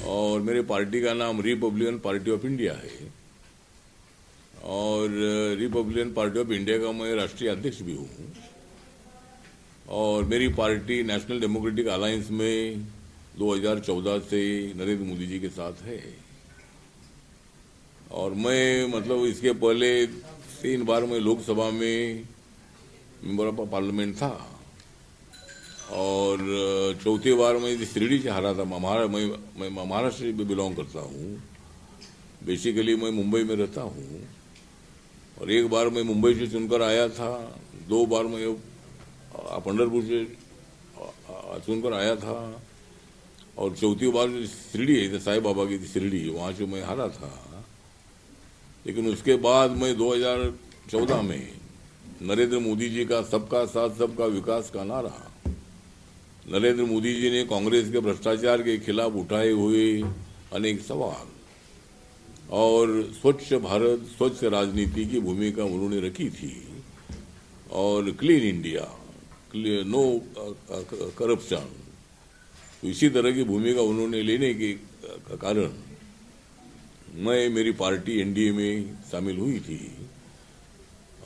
और मेरे पार्टी का नाम रिपब्लिकन पार्टी ऑफ इंडिया है और रिपब्लिकन पार्टी ऑफ इंडिया का मैं राष्ट्रीय अध्यक्ष भी हूँ। और मेरी पार्टी नेशनल डेमोक्रेटिक अलायंस में 2014 से नरेंद्र मोदी जी के साथ है। और मैं मतलब इसके पहले 3 बार मैं लोकसभा में मेंबर ऑफ पार्लियामेंट था और चौथी बार मैं शिरडी से हारा था। मैं महाराष्ट्र से बिलोंग करता हूँ। बेसिकली मैं मुंबई में रहता हूँ और एक बार मैं मुंबई से चुनकर आया था, 2 बार मैं पंढरपुर से चुनकर आया था और चौथी बार शिरडी है, साईं बाबा की शिरडी, वहाँ से मैं हारा था। लेकिन उसके बाद मैं 2014 में नरेंद्र मोदी जी का सबका साथ सबका विकास का नारा, नरेंद्र मोदी जी ने कांग्रेस के भ्रष्टाचार के खिलाफ उठाए हुए अनेक सवाल और स्वच्छ भारत स्वच्छ राजनीति की भूमिका उन्होंने रखी थी और क्लीन इंडिया, नो करप्शन, इसी तरह की भूमिका उन्होंने लेने के कारण मेरी पार्टी एनडीए में शामिल हुई थी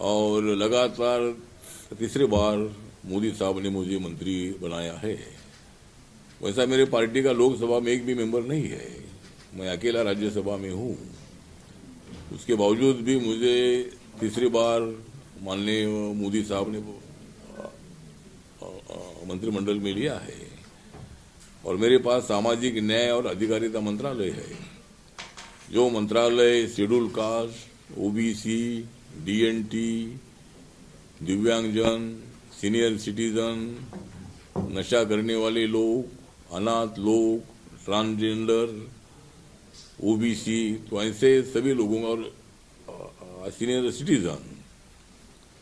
और लगातार तीसरी बार मोदी साहब ने मुझे मंत्री बनाया है। वैसा मेरे पार्टी का लोकसभा में एक भी मेंबर नहीं है, मैं अकेला राज्यसभा में हूँ। उसके बावजूद भी मुझे तीसरी बार माननीय मोदी साहब ने मंत्रिमंडल में लिया है और मेरे पास सामाजिक न्याय और अधिकारिता मंत्रालय है, जो मंत्रालय शेड्यूल कास्ट, ओबीसी, डीएनटी, दिव्यांगजन, सीनियर सिटीजन, नशा करने वाले लोग, अनाथ लोग, ट्रांसजेंडर, ओबीसी, तो ऐसे सभी लोगों और सीनियर सिटीजन,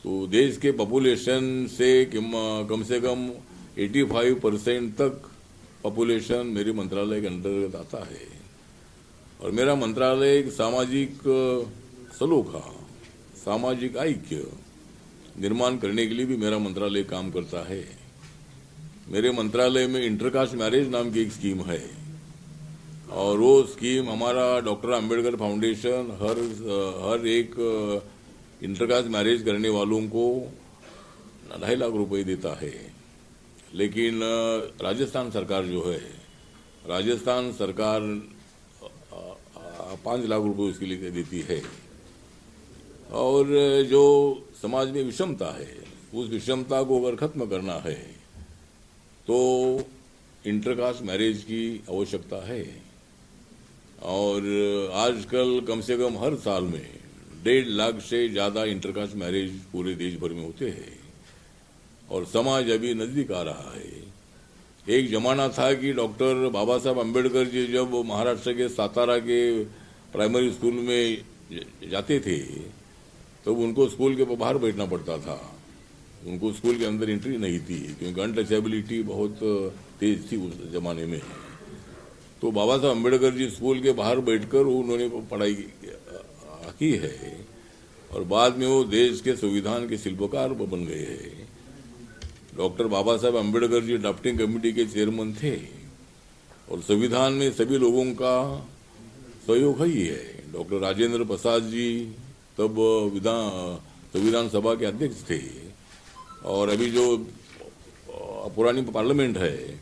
तो देश के पॉपुलेशन से कम से कम 85% तक पॉपुलेशन मेरे मंत्रालय के अंतर्गत आता है। और मेरा मंत्रालय एक सामाजिक सलोखा, सामाजिक ऐक्य निर्माण करने के लिए भी मेरा मंत्रालय काम करता है। मेरे मंत्रालय में इंटरकास्ट मैरिज नाम की एक स्कीम है और वो स्कीम हमारा डॉक्टर अंबेडकर फाउंडेशन हर एक इंटरकास्ट मैरिज करने वालों को 2.5 लाख रुपए देता है। लेकिन राजस्थान सरकार जो है, राजस्थान सरकार 5 लाख रुपए उसके लिए देती है। और जो समाज में विषमता है, उस विषमता को अगर खत्म करना है तो इंटरकास्ट मैरिज की आवश्यकता है। और आजकल कम से कम हर साल में 1.5 लाख से ज्यादा इंटरकास्ट मैरिज पूरे देश भर में होते हैं और समाज अभी नजदीक आ रहा है। एक जमाना था कि डॉक्टर बाबा साहब अम्बेडकर जी जब महाराष्ट्र के सातारा के प्राइमरी स्कूल में जाते थे तो उनको स्कूल के बाहर बैठना पड़ता था, उनको स्कूल के अंदर एंट्री नहीं थी क्योंकि अनटचेबिलिटी बहुत तेज थी उस जमाने में। तो बाबा साहब अम्बेडकर जी स्कूल के बाहर बैठकर उन्होंने पढ़ाई की है और बाद में वो देश के संविधान के शिल्पकार बन गए हैं। डॉक्टर बाबा साहब अम्बेडकर जी ड्राफ्टिंग कमेटी के चेयरमैन थे और संविधान में सभी लोगों का सहयोग ही है। डॉक्टर राजेंद्र प्रसाद जी तब संविधान सभा के अध्यक्ष थे और अभी जो पुरानी पार्लियामेंट है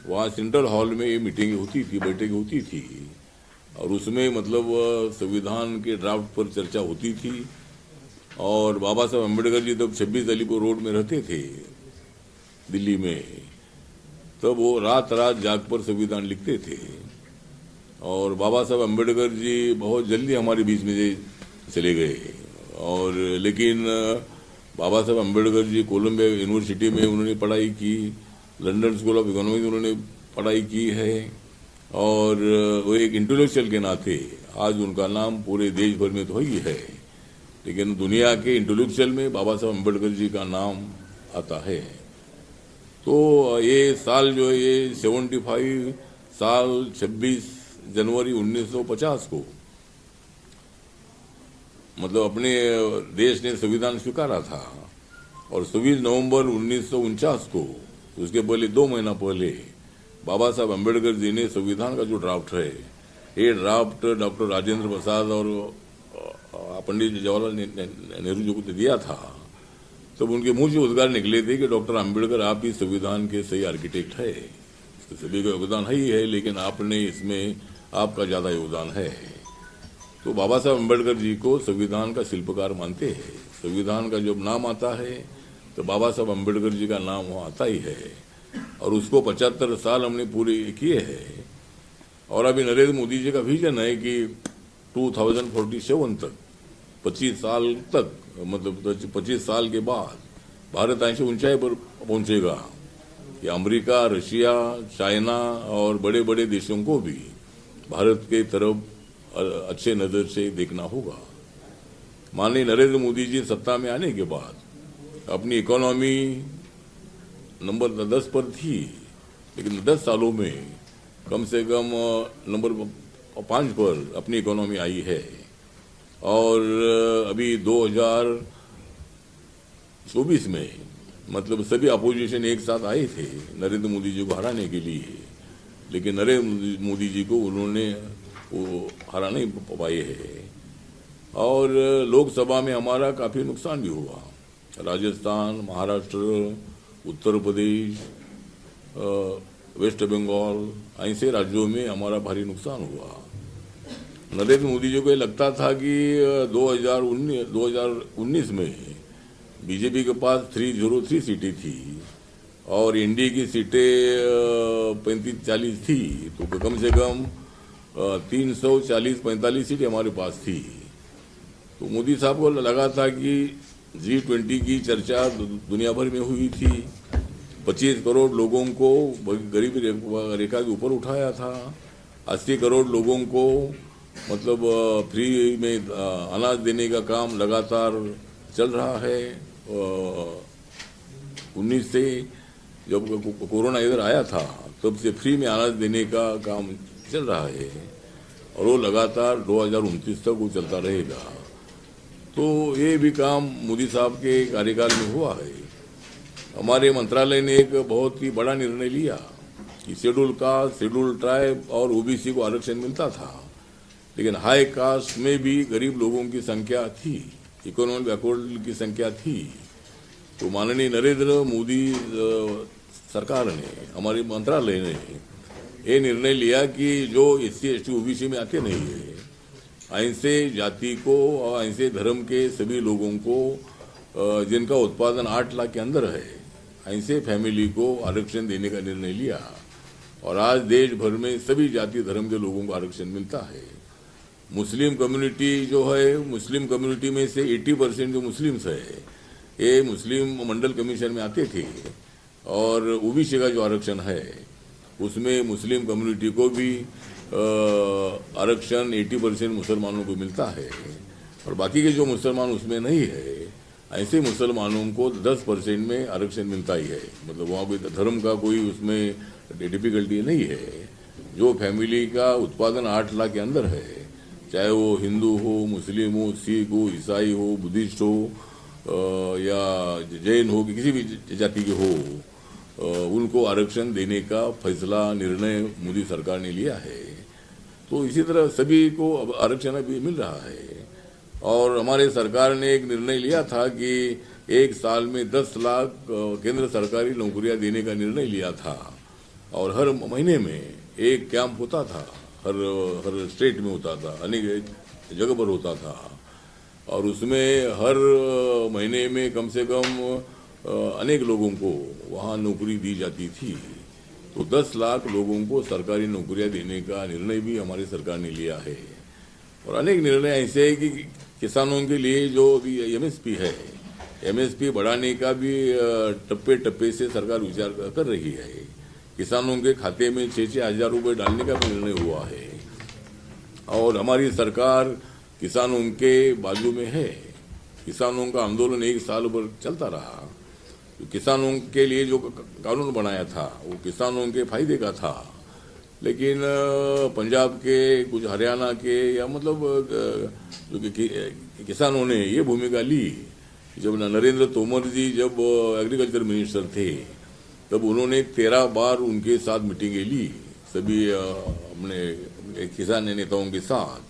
वहाँ सेंट्रल हॉल में ये मीटिंग होती थी, बैठकें होती थी और उसमें मतलब संविधान के ड्राफ्ट पर चर्चा होती थी। और बाबा साहब अम्बेडकर जी तब 26 अलीपुर रोड में रहते थे दिल्ली में, तब वो रात रात जाग पर संविधान लिखते थे। और बाबा साहब अम्बेडकर जी बहुत जल्दी हमारे बीच में चले गए और लेकिन बाबा साहब अम्बेडकर जी कोलंबिया यूनिवर्सिटी में उन्होंने पढ़ाई की, लंदन स्कूल ऑफ इकोनॉमिक्स उन्होंने पढ़ाई की है और वो एक इंटेलेक्चुअल के नाते आज उनका नाम पूरे देश भर में तो ही है, लेकिन दुनिया के इंटेलेक्चुअल में बाबा साहब अम्बेडकर जी का नाम आता है। तो ये साल जो है ये 75 साल 26 जनवरी 1950 को मतलब अपने देश ने संविधान स्वीकारा था और 26 नवंबर 1949 को, उसके पहले 2 महीना पहले बाबा साहब अम्बेडकर जी ने संविधान का जो ड्राफ्ट है, ये ड्राफ्ट डॉक्टर राजेंद्र प्रसाद और पंडित जवाहरलाल नेहरू जी को दिया था, तब उनके मुंह से उद्गार निकले थे कि डॉक्टर अम्बेडकर आप ही संविधान के सही आर्किटेक्ट है, सभी का योगदान ही है, लेकिन आपने इसमें आपका ज्यादा योगदान है। तो बाबा साहब अम्बेडकर जी को संविधान का शिल्पकार मानते हैं। संविधान का जब नाम आता है तो बाबा साहब अम्बेडकर जी का नाम वहाँ आता ही है, और उसको 75 साल हमने पूरे किए हैं। और अभी नरेंद्र मोदी जी का विजन है कि 2047 तक, 25 साल तक, मतलब 25 साल के बाद भारत ऐसी ऊंचाई पर पहुंचेगा कि अमेरिका, रशिया, चाइना और बड़े बड़े देशों को भी भारत के तरफ अच्छे नजर से देखना होगा। माननीय नरेंद्र मोदी जी सत्ता में आने के बाद अपनी इकोनॉमी नंबर 10 पर थी, लेकिन 10 सालों में कम से कम नंबर 5 पर अपनी इकोनॉमी आई है। और अभी 2024 में मतलब सभी अपोजिशन एक साथ आए थे नरेंद्र मोदी जी को हराने के लिए, लेकिन नरेंद्र मोदी जी को उन्होंने वो हरा नहीं पाए है। और लोकसभा में हमारा काफी नुकसान भी हुआ। राजस्थान, महाराष्ट्र, उत्तर प्रदेश, वेस्ट बंगाल, ऐसे राज्यों में हमारा भारी नुकसान हुआ। नरेंद्र मोदी जी को लगता था कि 2019 में बीजेपी के पास 303 सीटें थी और एनडीए की सीटें 35-40 थी, तो कम से कम 340-45 सीटें हमारे पास थी। तो मोदी साहब को लगा था कि G20 की चर्चा दुनिया भर में हुई थी, 25 करोड़ लोगों को गरीबी रेखा के ऊपर उठाया था, 80 करोड़ लोगों को मतलब फ्री में अनाज देने का काम लगातार चल रहा है। 19 से जब कोरोना इधर आया था तब से फ्री में अनाज देने का काम चल रहा है, और वो लगातार 2029 तक वो चलता रहेगा। तो ये भी काम मोदी साहब के कार्यकाल में हुआ है। हमारे मंत्रालय ने एक बहुत ही बड़ा निर्णय लिया कि शेड्यूल कास्ट, शेड्यूल ट्राइब और ओबीसी को आरक्षण मिलता था, लेकिन हाई कास्ट में भी गरीब लोगों की संख्या थी, इकोनॉमिक बैकवर्ड की संख्या थी। तो माननीय नरेंद्र मोदी सरकार ने, हमारे मंत्रालय ने ये निर्णय लिया कि जो SC, ST, OBC में आते नहीं है, ऐसे जाति को और ऐसे धर्म के सभी लोगों को जिनका उत्पादन 8 लाख के अंदर है, ऐसे फैमिली को आरक्षण देने का निर्णय लिया। और आज देश भर में सभी जाति धर्म के लोगों को आरक्षण मिलता है। मुस्लिम कम्युनिटी जो है, मुस्लिम कम्युनिटी में से 80% जो मुस्लिम्स है, ये मुस्लिम मंडल कमीशन में आते थे, और ओबीसी का जो आरक्षण है उसमें मुस्लिम कम्युनिटी को भी आरक्षण 80% मुसलमानों को मिलता है, और बाकी के जो मुसलमान उसमें नहीं है, ऐसे मुसलमानों को 10% में आरक्षण मिलता ही है। मतलब वहाँ कोई धर्म का कोई उसमें डिफिकल्टी नहीं है। जो फैमिली का उत्पादन 8 लाख के अंदर है, चाहे वो हिंदू हो, मुस्लिम हो, सिख हो, ईसाई हो, बुद्धिस्ट हो या जैन हो, किसी भी जाति के हो, उनको आरक्षण देने का फैसला, निर्णय मोदी सरकार ने लिया है। तो इसी तरह सभी को अब आरक्षण अभी मिल रहा है। और हमारे सरकार ने एक निर्णय लिया था कि एक साल में 10 लाख केंद्र सरकारी नौकरियां देने का निर्णय लिया था, और हर महीने में एक कैंप होता था, हर स्टेट में होता था, अनेक जगह पर होता था, और उसमें हर महीने में कम से कम अनेक लोगों को वहाँ नौकरी दी जाती थी। तो 10 लाख लोगों को सरकारी नौकरियां देने का निर्णय भी हमारी सरकार ने लिया है। और अनेक निर्णय ऐसे हैं कि किसानों के लिए जो अभी MSP है, MSP बढ़ाने का भी टप्पे टप्पे से सरकार विचार कर रही है। किसानों के खाते में 6-6 हज़ार रुपये डालने का भी निर्णय हुआ है, और हमारी सरकार किसानों के बाजू में है। किसानों का आंदोलन 1 साल भर चलता रहा। तो किसानों के लिए जो कानून बनाया था वो किसानों के फायदे का था, लेकिन पंजाब के, कुछ हरियाणा के, या मतलब जो किसानों ने ये भूमिका ली। जब नरेंद्र तोमर जी जब एग्रीकल्चर मिनिस्टर थे तब उन्होंने 13 बार उनके साथ मीटिंगें ली, सभी अपने किसान नेताओं के साथ,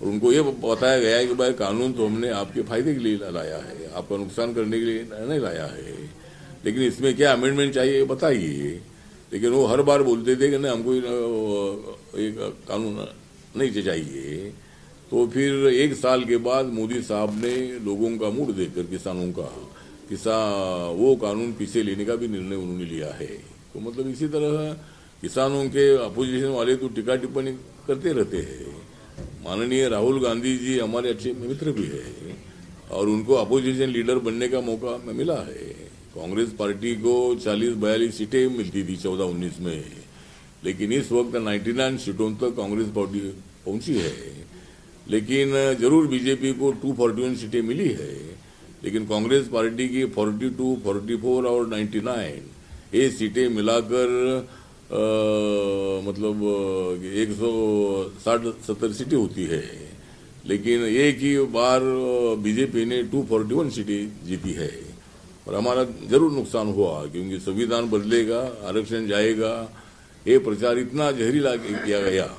और उनको ये बताया गया है कि भाई कानून तो हमने आपके फायदे के लिए लाया है, आपका नुकसान करने के लिए नहीं लाया है, लेकिन इसमें क्या अमेंडमेंट चाहिए बताइए। लेकिन वो हर बार बोलते थे कि नहीं, हमको एक कानून नहीं चाहिए। तो फिर 1 साल के बाद मोदी साहब ने लोगों का मूड देखकर, किसानों का, वो कानून पीछे लेने का भी निर्णय उन्होंने लिया है। तो मतलब इसी तरह किसानों के अपोजिशन वाले तो टीका टिप्पणी करते रहते हैं। माननीय राहुल गांधी जी हमारे अच्छे मित्र भी है और उनको अपोजिशन लीडर बनने का मौका मिला है। कांग्रेस पार्टी को 40-42 सीटें मिलती थी 14-19 में, लेकिन इस वक्त 99 सीटों तक कांग्रेस पार्टी पहुंची है। लेकिन जरूर बीजेपी को 241 सीटें मिली है, लेकिन कांग्रेस पार्टी की 42, 44 और 99 ये सीटें मिलाकर मतलब 160-70 सीटें होती है। लेकिन एक ही बार बीजेपी ने 241 सीटें जीती है और हमारा जरूर नुकसान हुआ, क्योंकि संविधान बदलेगा, आरक्षण जाएगा, ये प्रचार इतना जहरीला किया गया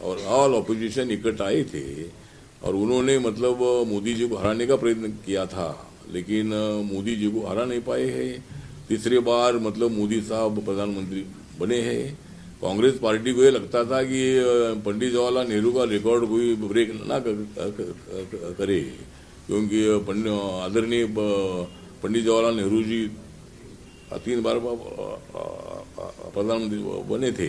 और ऑल ऑपोजिशन इकट्ठा आए थे और उन्होंने मतलब मोदी जी को हराने का प्रयत्न किया था, लेकिन मोदी जी को हरा नहीं पाए हैं। तीसरी बार मतलब मोदी साहब प्रधानमंत्री बने हैं। कांग्रेस पार्टी को ये लगता था कि पंडित जवाहरलाल नेहरू का रिकॉर्ड कोई ब्रेक ना करे, क्योंकि आदरणीय पंडित जवाहरलाल नेहरू जी 3 बार प्रधानमंत्री बने थे।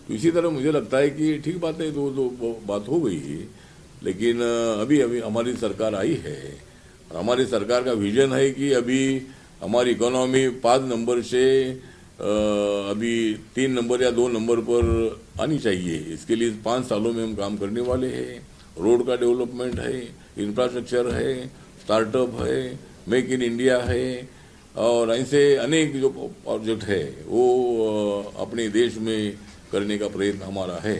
तो इसी तरह मुझे लगता है कि ठीक बात है, तो बात हो गई, लेकिन अभी हमारी सरकार आई है और हमारी सरकार का विजन है कि अभी हमारी इकोनॉमी 5 नंबर से अभी 3 नंबर या 2 नंबर पर आनी चाहिए। इसके लिए 5 सालों में हम काम करने वाले हैं। रोड का डेवलपमेंट है, इंफ्रास्ट्रक्चर है, स्टार्टअप है, मेक इन इंडिया है और ऐसे अनेक जो प्रोजेक्ट है वो अपने देश में करने का प्रयत्न हमारा है।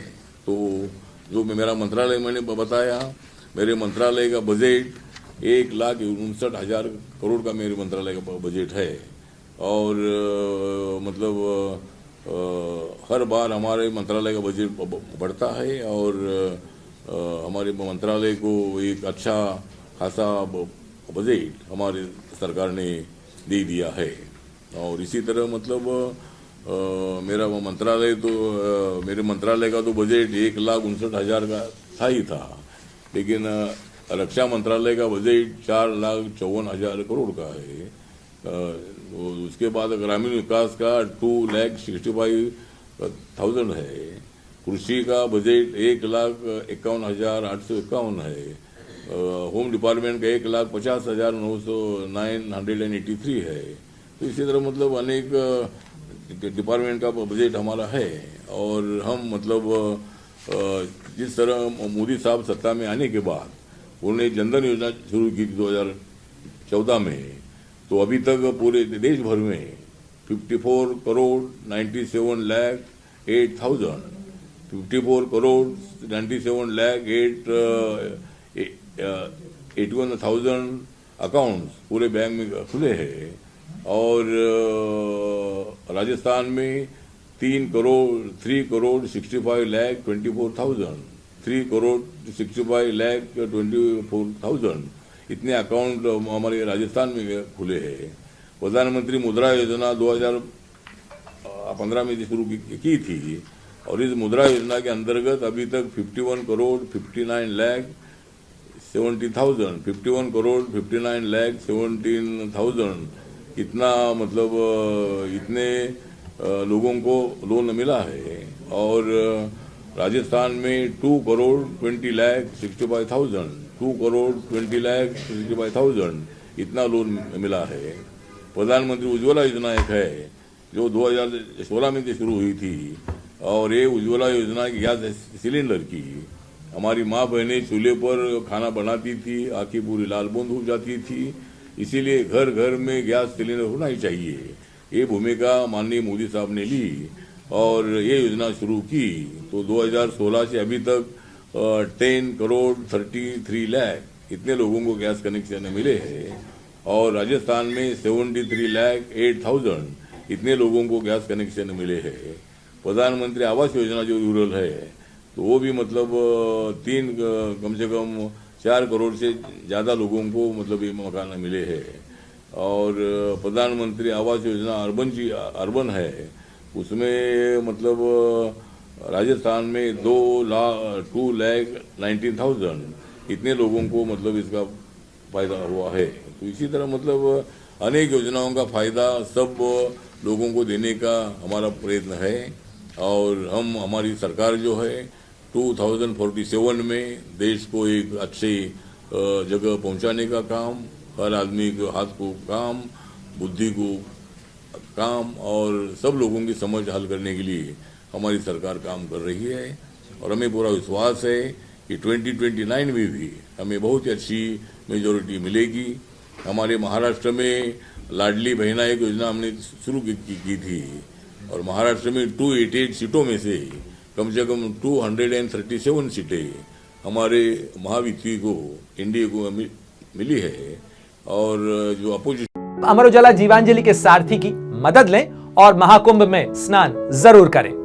तो जो मेरा मंत्रालय मैंने बताया, मेरे मंत्रालय का बजट 1,59,000 करोड़ का मेरे मंत्रालय का बजट है और मतलब हर बार हमारे मंत्रालय का बजट बढ़ता है और हमारे मंत्रालय को एक अच्छा खासा बजट हमारे सरकार ने दे दिया है। और इसी तरह मतलब मेरा वो मंत्रालय तो मेरे मंत्रालय का तो बजट 1,59,000 का था ही था, लेकिन रक्षा मंत्रालय का बजट 4,54,000 करोड़ का है। उसके बाद ग्रामीण विकास का 2,65,000 है। कृषि का बजट 1,51,851 है। होम डिपार्टमेंट का 1,50,983 है। तो इसी तरह मतलब अनेक डिपार्टमेंट का बजट हमारा है और हम मतलब जिस तरह मोदी साहब सत्ता में आने के बाद उन्होंने जनधन योजना शुरू की 2014 में, तो अभी तक पूरे देश भर में 54,97,08,000 54 करोड़ 97,08,81,000 अकाउंट्स पूरे बैंक में खुले हैं और राजस्थान में 3,65,24,000 3,65,24,000 इतने अकाउंट हमारे राजस्थान में खुले हैं। प्रधानमंत्री मुद्रा योजना 2015 में शुरू की थी और इस मुद्रा योजना के अंतर्गत अभी तक 51,59,17,000 इतना मतलब इतने लोगों को लोन मिला है और राजस्थान में 2,20,65,000 इतना लोन मिला है। प्रधानमंत्री उज्ज्वला योजना एक है जो 2016 में शुरू हुई थी और ये उज्ज्वला योजना की गैस सिलेंडर की हमारी माँ बहनें चूल्हे पर खाना बनाती थी, आंखें पूरी लाल बूंद हो जाती थी, इसीलिए घर घर में गैस सिलेंडर होना ही चाहिए। ये भूमिका माननीय मोदी साहब ने ली और ये योजना शुरू की। तो 2016 से अभी तक 10,33 लाख इतने लोगों को गैस कनेक्शन मिले हैं और राजस्थान में 73,08,000 इतने लोगों को गैस कनेक्शन मिले हैं। प्रधानमंत्री आवास योजना जो रूरल है तो वो भी मतलब कम से कम 4 करोड़ से ज़्यादा लोगों को मतलब ये मकान मिले हैं। और प्रधानमंत्री आवास योजना अर्बन है, उसमें मतलब राजस्थान में 2,19,000 इतने लोगों को मतलब इसका फायदा हुआ है। तो इसी तरह मतलब अनेक योजनाओं का फायदा सब लोगों को देने का हमारा प्रयत्न है। और हमारी सरकार जो है 2047 में देश को एक अच्छी जगह पहुंचाने का काम, हर आदमी के हाथ को काम, बुद्धि को काम और सब लोगों की समझ हल करने के लिए हमारी सरकार काम कर रही है। और हमें पूरा विश्वास है कि 2029 में भी हमें बहुत ही अच्छी मेजॉरिटी मिलेगी। हमारे महाराष्ट्र में लाडली बहना एक योजना हमने शुरू की थी और महाराष्ट्र में 288 सीटों में से कम 237 सीटें हमारे महाविद्यालय को एनडीए को मिली है। और जो अपोजिशन अमर उजाला जीवांजलि के सारथी की मदद लें और महाकुंभ में स्नान जरूर करें।